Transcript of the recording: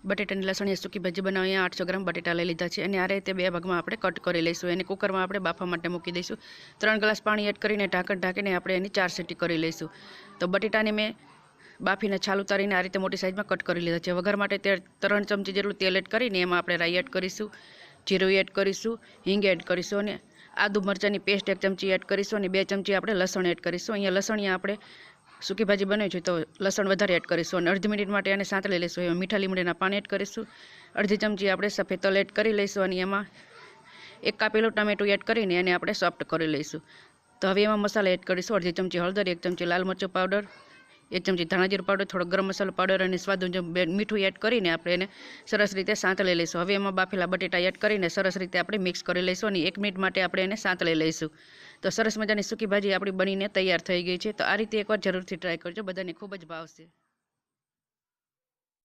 બટેટાની લસણીયા સૂકી ભાજી બનાવી 800 ગ્રામ બટેટા લઈ લીધા છે અને આ રીતે બે ભાગમાં આપણે કટ કરી લઈશું અને કુકરમાં આપણે બાફવા માટે મૂકી દઈશું। 3 ગ્લાસ પાણી એડ કરીને ઢાંકણ ઢાંકીને આપણે એની 4 સીટી કરી લઈશું। તો બટેટાને મેં બાફીને છાલ ઉતારીને આ રીતે મોટી સાઈઝમાં કટ કરી લીધા છે। વઘાર માટે 3 ચમચી જેટલું તેલ એડ કરીને એમાં આપણે રાઈ એડ કરીશું, જીરું એડ કરીશું, હિંગ એડ કરીશું અને આદુ મરચાંની પેસ્ટ 1 ચમચી એડ કરીશું અને 2 ચમચી આપણે લસણ એડ કરીશું। અહીંયા લસણિયા આપણે सूकी भाजी बनावी छे तो लसण वधारे एड करीशुं अने अर्धी मिनिट माटे आने सांतળી लईशुं। एमां मीठा લીમડાના पान एड करीशुं, अर्धी चमची आपणे सफेद तल एड करी लईशुं अने एमां एक कापेલું टमेटું एड करीने एने आपणे सॉफ्ट करी लईशुं। तो हवे एमां मसाला एड करीशुं, अर्धी चमची हळदर, 1 चमची लाल मरचुं पाउडर, 1 चमची धाणा जीरुं पाउडर, थोड़ो गरम मसालो पाउडर अने स्वाद मुजब मीठું एड करीने आपणे एने सरस रीते सांतળી लईशुं। हवे एमां बाफेला बटेटा एड करीने सरस रीते आपणे मिक्स करी लईशुं अने 1 मिनिट माटे आपणे एने सांतળી लईशुं। तो सरस मजानी सूकी भाजी आपणी बनीने तैयार थई गई है। तो आ रीते एकवार जरूरथी ट्राय करजो, बधाने खूब ज भावशे।